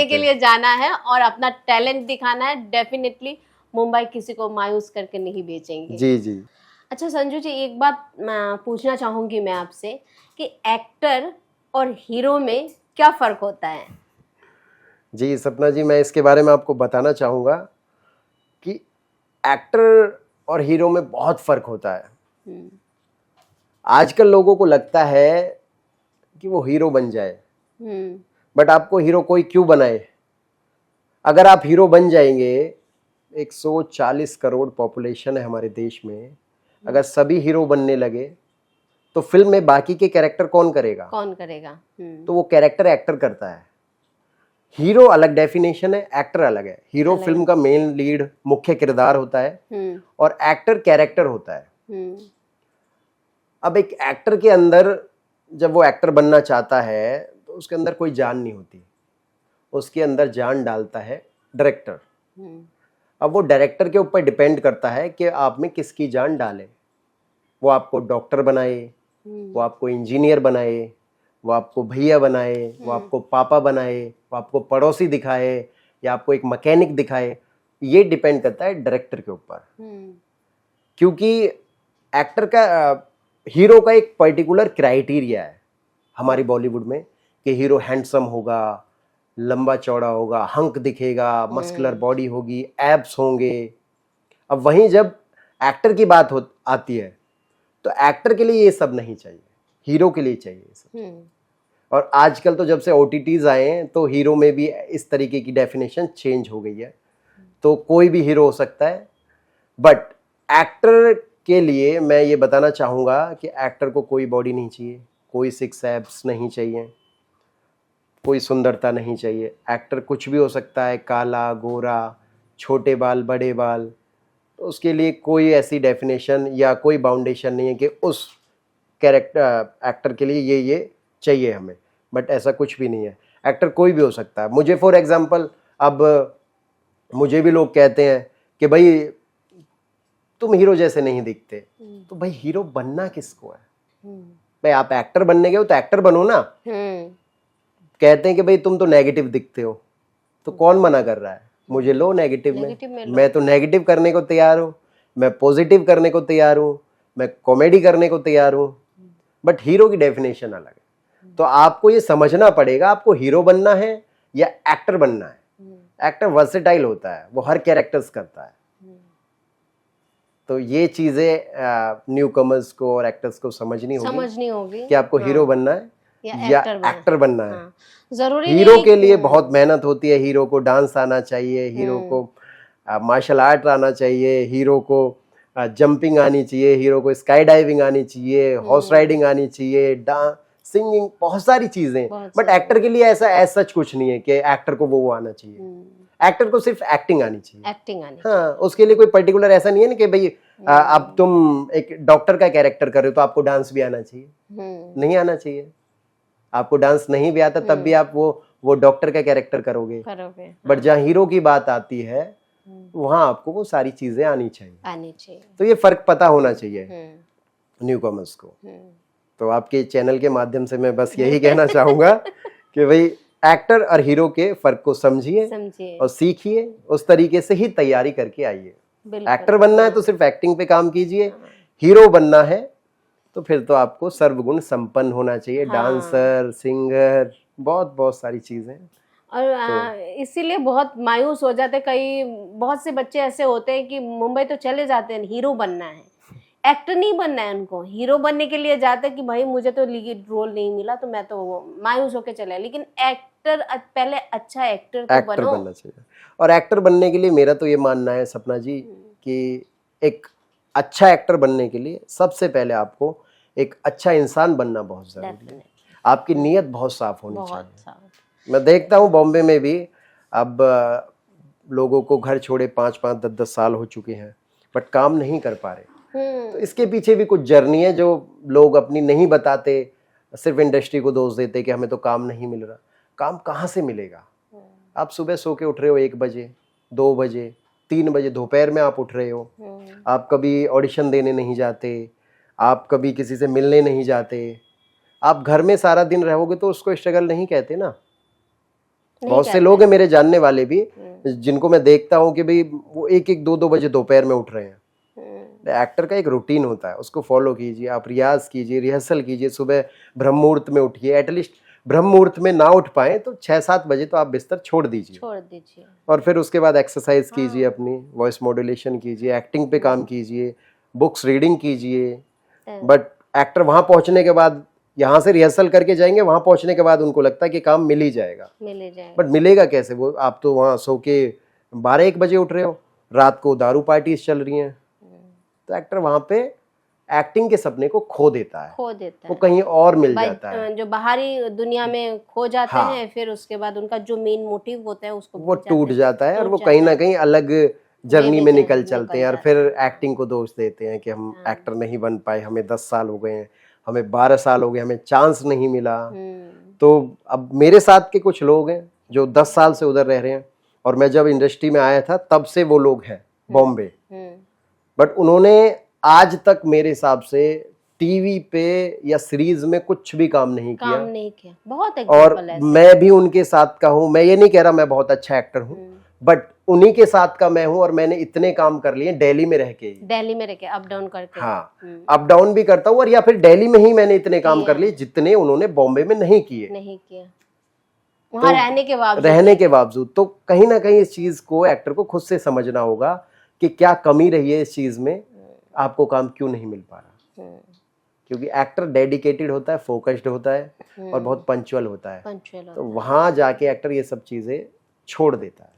के लिए जाना है और अपना टैलेंट दिखाना है। डेफिनेटली मुंबई किसी को मायूस करके नहीं बेचेंगे। जी। अच्छा संजू जी, एक बात मैं पूछना चाहूंगी मैं आपसे कि एक्टर और हीरो में क्या फर्क होता है? जी सपना जी, मैं इसके बारे में आपको बताना चाहूंगा कि एक्टर और हीरो में बहुत फर्क होता है। आजकल लोगों को लगता है कि वो हीरो बन जाए, बट आपको हीरो कोई क्यों बनाए। अगर आप हीरो बन जाएंगे, 140 करोड़ पॉपुलेशन है हमारे देश में, अगर सभी हीरो बनने लगे तो फिल्म में बाकी के कैरेक्टर कौन करेगा? तो वो कैरेक्टर एक्टर करता है। हीरो अलग डेफिनेशन है, एक्टर अलग है। हीरो फिल्म का मेन लीड, मुख्य किरदार होता है और एक्टर कैरेक्टर होता है। अब एक एक्टर के अंदर जब वो एक्टर बनना चाहता है तो उसके अंदर कोई जान नहीं होती, उसके अंदर जान डालता है डायरेक्टर। अब वो डायरेक्टर के ऊपर डिपेंड करता है कि आप में किसकी जान डाले। वो आपको डॉक्टर बनाए, वो आपको इंजीनियर बनाए, वो आपको भैया बनाए, वो आपको पापा बनाए, वो आपको पड़ोसी दिखाए या आपको एक मैकेनिक दिखाए, ये डिपेंड करता है डायरेक्टर के ऊपर। क्योंकि एक्टर का, हीरो का एक पर्टिकुलर क्राइटेरिया है हमारी बॉलीवुड में कि हीरो हैंडसम होगा, लंबा चौड़ा होगा, हंक दिखेगा, मस्कुलर बॉडी होगी, एब्स होंगे। अब वहीं जब एक्टर की बात आती है तो एक्टर के लिए ये सब नहीं चाहिए, हीरो के लिए चाहिए ये सब। और आजकल तो जब से OTTs आए हैं तो हीरो में भी इस तरीके की डेफिनेशन चेंज हो गई है। तो कोई भी हीरो हो सकता है, बट एक्टर के लिए मैं ये बताना चाहूँगा कि एक्टर को कोई बॉडी नहीं चाहिए, कोई 6 एब्स नहीं चाहिए, कोई सुंदरता नहीं चाहिए। एक्टर कुछ भी हो सकता है, काला, गोरा, छोटे बाल, बड़े बाल, तो उसके लिए कोई ऐसी डेफिनेशन या कोई बाउंडेशन नहीं है कि उस कैरेक्टर एक्टर के लिए ये चाहिए हमें, बट ऐसा कुछ भी नहीं है। एक्टर कोई भी हो सकता है। मुझे फॉर एग्जांपल अब मुझे भी लोग कहते हैं कि भाई तुम हीरो जैसे नहीं दिखते, तो भाई हीरो बनना किसको है? भाई आप एक्टर बनने गए हो तो एक्टर बनो ना। कहते हैं कि भाई तुम तो नेगेटिव दिखते हो, तो कौन मना कर रहा है? मुझे लो नेगेटिव में, मैं तो नेगेटिव करने को तैयार हूँ, मैं पॉजिटिव करने को तैयार हूँ, मैं कॉमेडी करने को तैयार हूँ, बट हीरो की डेफिनेशन अलग है। तो आपको ये समझना पड़ेगा आपको हीरो बनना है या एक्टर बनना है। एक्टर वर्सेटाइल होता है, वो हर कैरेक्टर्स करता है। तो ये चीजें न्यू कमर्स को और एक्टर्स को समझनी होगी कि आपको हीरो बनना है या एक्टर बनना है। जरूरी हीरो के लिए बहुत मेहनत होती है। हीरो को डांस आना चाहिए, हीरो को मार्शल आर्ट आना चाहिए, हीरो को जंपिंग आनी चाहिए, हीरो को स्काई डाइविंग आनी चाहिए, हॉर्स राइडिंग आनी चाहिए, डांस, सिंगिंग, बहुत सारी चीजें। बट एक्टर के लिए ऐसा सच कुछ नहीं है कि एक्टर को वो आना चाहिए। एक्टर को सिर्फ एक्टिंग आनी चाहिए। हाँ, उसके लिए कोई पर्टिकुलर ऐसा नहीं है ना कि भाई अब तुम एक डॉक्टर का कैरेक्टर कर रहे हो तो आपको डांस भी आना चाहिए। नहीं आना चाहिए। आपको डांस नहीं भी आता तब भी आप वो डॉक्टर का कैरेक्टर करोगे। बट जहाँ हीरो की बात आती है वहां आपको वो सारी चीजें आनी चाहिए। तो ये फर्क पता होना चाहिए न्यू कमर्स को। तो आपके चैनल के माध्यम से मैं बस यही कहना चाहूंगा कि भाई एक्टर और हीरो के फर्क को समझिए और सीखिए, उस तरीके से ही तैयारी करके आइए। एक्टर बनना है तो सिर्फ एक्टिंग पे काम कीजिए, हीरो बनना है तो फिर तो आपको सर्वगुण संपन्न होना चाहिए। डांसर, सिंगर, बहुत बहुत सारी चीजें। और इसीलिए बहुत मायूस हो जाते कई, बहुत से बच्चे ऐसे होते हैं कि मुंबई तो चले जाते हैं, हीरो बनना है, एक्टर नहीं बनना है उनको, हीरो बनने के लिए जाते कि भाई मुझे तो लीड रोल नहीं मिला तो मैं तो मायूस होके चले। लेकिन एक्टर पहले अच्छा एक्टर तो बनो। बनना चाहिए। और एक्टर बनने के लिए मेरा तो ये मानना है सपना जी कि एक अच्छा एक्टर बनने के लिए सबसे पहले आपको एक अच्छा इंसान बनना बहुत जरूरी है। आपकी नीयत बहुत साफ होनी चाहिए। मैं देखता हूँ बॉम्बे में भी अब लोगों को घर छोड़े 5-5, 10-10 साल हो चुके हैं बट काम नहीं कर पा रहे। तो इसके पीछे भी कुछ जर्नी है जो लोग अपनी नहीं बताते, सिर्फ इंडस्ट्री को दोष देते कि हमें तो काम नहीं मिल रहा। काम कहाँ से मिलेगा? आप सुबह सो के उठ रहे हो 1 बजे, 2 बजे, 3 बजे, दोपहर में आप उठ रहे हो, आप कभी ऑडिशन देने नहीं जाते, आप कभी किसी से मिलने नहीं जाते, आप घर में सारा दिन रहोगे तो उसको स्ट्रगल नहीं कहते ना। बहुत से लोग हैं मेरे जानने वाले भी जिनको मैं देखता हूँ कि भाई वो 1-1, 2-2 बजे दोपहर में उठ रहे हैं। एक्टर का एक रूटीन होता है, उसको फॉलो कीजिए। आप रियाज कीजिए, रिहर्सल कीजिए, सुबह ब्रह्म मुहूर्त में उठिए। एटलीस्ट ब्रह्म मुहूर्त में ना उठ पाए तो 6-7 बजे तो आप बिस्तर छोड़ दीजिए और फिर उसके बाद एक्सरसाइज कीजिए, अपनी वॉइस मॉड्यूलेशन कीजिए, एक्टिंग पे काम कीजिए, बुक्स रीडिंग कीजिए। बट एक्टर वहां पहुंचने के बाद, यहाँ से रिहर्सल करके जाएंगे, वहां पहुंचने के बाद उनको लगता है कि काम मिल ही जाएगा। बट मिलेगा कैसे? वो आप तो वहां सो के 12-1 बजे उठ रहे हो, रात को दारू पार्टीज चल रही हैं। तो एक्टर वहां पे एक्टिंग के सपने को खो देता है, वो कहीं और मिल जाता है, जो बाहरी दुनिया में खो जाते हैं। फिर उसके बाद उनका जो मेन मोटिव होता है उसको वो टूट जाता है और वो कहीं ना कहीं अलग जर्नी में निकल चलते हैं और फिर एक्टिंग को दोष देते हैं कि हम एक्टर नहीं बन पाए, हमें 10 साल हो गए हैं, हमें 12 साल हो गए, हमें चांस नहीं मिला। तो अब मेरे साथ के कुछ लोग हैं जो 10 साल से उधर रह रहे हैं और मैं जब इंडस्ट्री में आया था तब से वो लोग हैं बॉम्बे, बट उन्होंने आज तक मेरे हिसाब से टीवी पे या सीरीज में कुछ भी काम नहीं किया। बहुत और मैं भी उनके साथ का हूँ। मैं ये नहीं कह रहा मैं बहुत अच्छा एक्टर हूँ, बट उन्हीं के साथ का मैं हूँ और मैंने इतने काम कर लिए दिल्ली में रह के अप डाउन करके। हाँ, अप डाउन भी करता हूँ और या फिर दिल्ली में ही मैंने इतने काम कर लिए जितने उन्होंने बॉम्बे में नहीं किए वहाँ रहने के बावजूद। तो कहीं ना कहीं इस चीज को एक्टर को खुद से समझना होगा कि क्या कमी रही है इस चीज में, आपको काम क्यों नहीं मिल पा रहा। क्योंकि एक्टर डेडिकेटेड होता है, फोकस्ड होता है और बहुत पंचुअल होता है। तो वहां जाके एक्टर ये सब चीजें छोड़ देता है।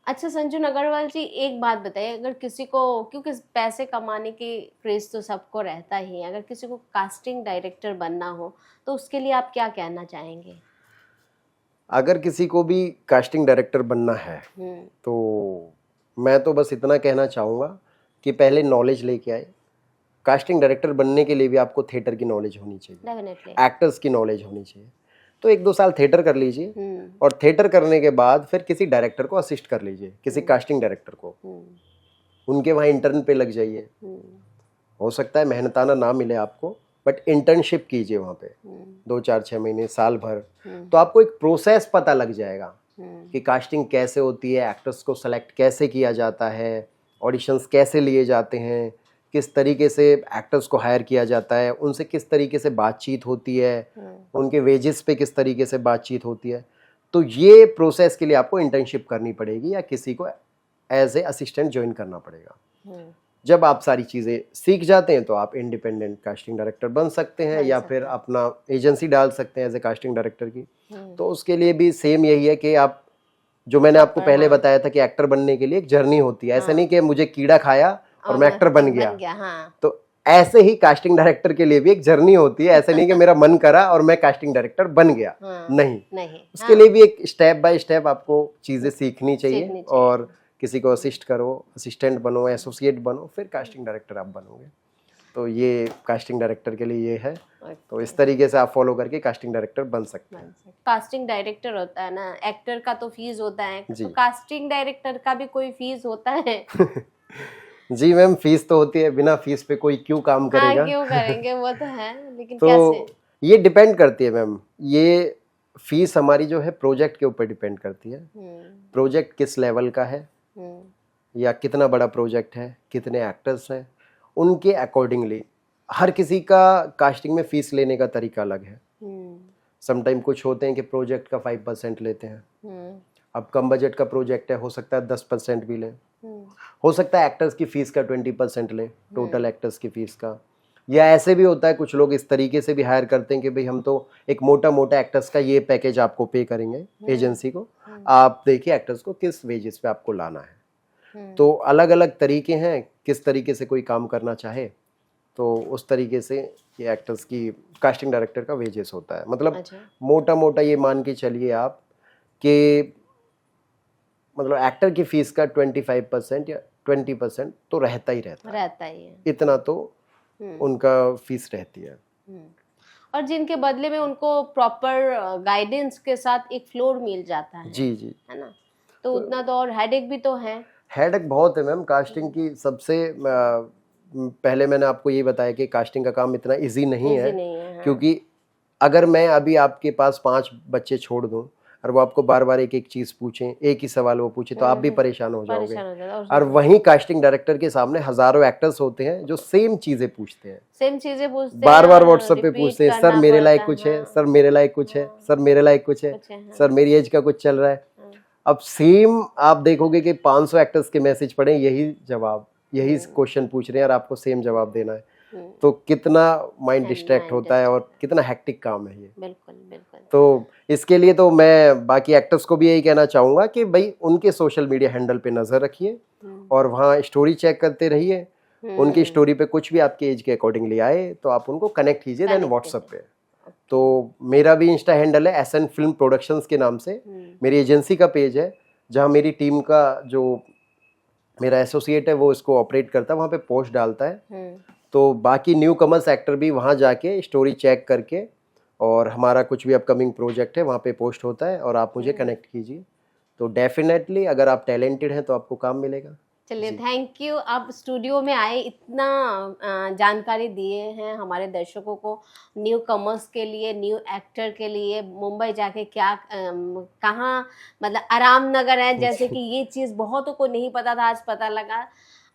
अच्छा संजू अग्रवाल जी, एक बात बताइए, अगर किसी को, क्योंकि पैसे कमाने की क्रेज तो सबको रहता ही है, अगर किसी को कास्टिंग डायरेक्टर बनना हो तो उसके लिए आप क्या कहना चाहेंगे? अगर किसी को भी कास्टिंग डायरेक्टर बनना है तो मैं तो बस इतना कहना चाहूँगा कि पहले नॉलेज लेके आए। कास्टिंग डायरेक्टर बनने के लिए भी आपको थिएटर की नॉलेज होनी चाहिए, डेफिनेटली। एक्टर्स की नॉलेज होनी चाहिए। तो 1-2 साल थिएटर कर लीजिए और थिएटर करने के बाद फिर किसी डायरेक्टर को असिस्ट कर लीजिए, किसी कास्टिंग डायरेक्टर को, उनके वहाँ इंटर्न पे लग जाइए। हो सकता है मेहनताना ना मिले आपको, बट इंटर्नशिप कीजिए वहाँ पे 2, 4, 6 महीने, साल भर। तो आपको एक प्रोसेस पता लग जाएगा कि कास्टिंग कैसे होती है, एक्टर्स को सेलेक्ट कैसे किया जाता है, ऑडिशंस कैसे लिए जाते हैं, किस तरीके से एक्टर्स को हायर किया जाता है, उनसे किस तरीके से बातचीत होती है, उनके वेजेस पे किस तरीके से बातचीत होती है। तो ये प्रोसेस के लिए आपको इंटर्नशिप करनी पड़ेगी या किसी को एज ए असिस्टेंट ज्वाइन करना पड़ेगा। जब आप सारी चीज़ें सीख जाते हैं तो आप इंडिपेंडेंट कास्टिंग डायरेक्टर बन सकते हैं या फिर अपना एजेंसी डाल सकते हैं एज ए कास्टिंग डायरेक्टर की। तो उसके लिए भी सेम यही है कि आप, जो मैंने आपको पहले बताया था कि एक्टर बनने के लिए एक जर्नी होती है। ऐसा नहीं कि मुझे कीड़ा खाया और मैं एक्टर बन गया। तो ऐसे ही कास्टिंग डायरेक्टर के लिए भी एक जर्नी होती है। ऐसा नहीं कि मेरा मन करा और मैं कास्टिंग डायरेक्टर बन गया, नहीं। उसके लिए भी एक स्टेप बाय स्टेप आपको चीज़ें सीखनी चाहिए और किसी को असिस्ट करो, असिस्टेंट बनो, एसोसिएट बनो, फिर कास्टिंग डायरेक्टर आप बनोगे। तो ये कास्टिंग डायरेक्टर के लिए ये है। तो इस तरीके से आप फॉलो करके कास्टिंग डायरेक्टर बन सकते हैं। कास्टिंग डायरेक्टर होता है ना, एक्टर का तो फीस होता है, तो कास्टिंग डायरेक्टर का भी कोई फीस होता है? जी मैम, फीस तो होती है, बिना फीस पे कोई क्यों काम करेगा? हाँ, क्यों करेंगे, वो तो है, लेकिन तो कैसे? ये डिपेंड करती है मैम, ये फीस हमारी जो है प्रोजेक्ट के ऊपर डिपेंड करती है। प्रोजेक्ट किस लेवल का है या कितना बड़ा प्रोजेक्ट है, कितने एक्टर्स हैं, उनके अकॉर्डिंगली हर किसी का कास्टिंग में फीस लेने का तरीका अलग है। समटाइम कुछ होते हैं कि प्रोजेक्ट का 5% लेते हैं। अब कम बजट का प्रोजेक्ट है, हो सकता है 10% भी लें, हो सकता है एक्टर्स की फीस का 20% लें, टोटल एक्टर्स की फीस का। या ऐसे भी होता है, कुछ लोग इस तरीके से भी हायर करते हैं कि भाई हम तो एक मोटा मोटा एक्टर्स का ये पैकेज आपको पे करेंगे एजेंसी को, आप देखिए एक्टर्स को किस वेजेस पे आपको लाना है। तो अलग अलग तरीके हैं, किस तरीके से कोई काम करना चाहे तो उस तरीके से ये एक्टर्स की कास्टिंग डायरेक्टर का वेजेस होता है। मतलब मोटा मोटा ये मान के चलिए आप कि मतलब एक्टर की फीस का 25% या 20% तो रहता ही है। इतना तो उनका फीस रहती है। और जिनके बदले में उनको प्रॉपर गाइडेंस के साथ एक फ्लोर मिल जाता है। जी, है ना, तो उतना तो, और हेडेक भी तो है। हेडेक बहुत है मैम कास्टिंग की। सबसे पहले मैंने आपको ये बताया कि कास्टिंग का काम इतना इजी नहीं है, क्योंकि अगर मैं अभी आपके पास 5 बच्चे छोड़ दूं और वो आपको बार बार एक एक चीज पूछें, एक ही सवाल वो पूछे, तो आप भी परेशान हो जाओगे। और वहीं कास्टिंग डायरेक्टर के सामने हजारों एक्टर्स होते हैं जो सेम चीजें पूछते हैं, बार बार व्हाट्सएप पे पूछते हैं, सर मेरे लायक कुछ है, सर मेरे लायक कुछ है, सर मेरे लायक कुछ है, सर मेरी एज का कुछ चल रहा है। अब सेम आप देखोगे कि 500 एक्टर्स के मैसेज पढ़े, यही क्वेश्चन पूछ रहे हैं और आपको सेम जवाब देना है। तो कितना माइंड डिस्ट्रैक्ट होता है और कितना हेक्टिक काम है ये। बिल्कुल। तो इसके लिए तो मैं बाकी एक्टर्स को भी यही कहना चाहूँगा कि भाई उनके सोशल मीडिया हैंडल पे नज़र रखिए और वहाँ स्टोरी चेक करते रहिए। उनकी स्टोरी पे कुछ भी आपके एज के अकॉर्डिंगली आए तो आप उनको कनेक्ट कीजिए देन व्हाट्सएप पे। तो मेरा भी इंस्टा हैंडल है SN फिल्म प्रोडक्शंस के नाम से, मेरी एजेंसी का पेज है जहाँ मेरी टीम का जो मेरा एसोसिएट है वो इसको ऑपरेट करता है, वहाँ पे पोस्ट डालता है। तो बाकी न्यू कमर्स एक्टर भी वहाँ जाके स्टोरी चेक करके और हमारा कुछ भी अपकमिंग प्रोजेक्ट है वहाँ पे पोस्ट होता है और आप मुझे कनेक्ट कीजिए। तो डेफिनेटली अगर आप टैलेंटेड हैं तो आपको काम मिलेगा। चलिए, थैंक यू, आप स्टूडियो में आए, इतना जानकारी दिए हैं हमारे दर्शकों को, न्यू कमर्स के लिए, न्यू एक्टर के लिए। मुंबई जाके क्या कहाँ मतलब आराम नगर है जैसे कि ये चीज़ बहुतों को नहीं पता था, आज पता लगा।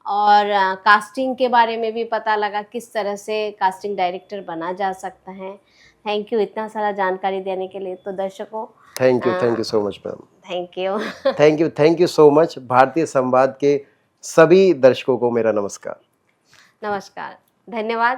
और कास्टिंग के बारे में भी पता लगा, किस तरह से कास्टिंग डायरेक्टर बना जा सकता है। थैंक यू इतना सारा जानकारी देने के लिए। तो दर्शकों, thank you so much ma'am. Thank you so much. भारतीय संवाद के सभी दर्शकों को मेरा नमस्कार। धन्यवाद।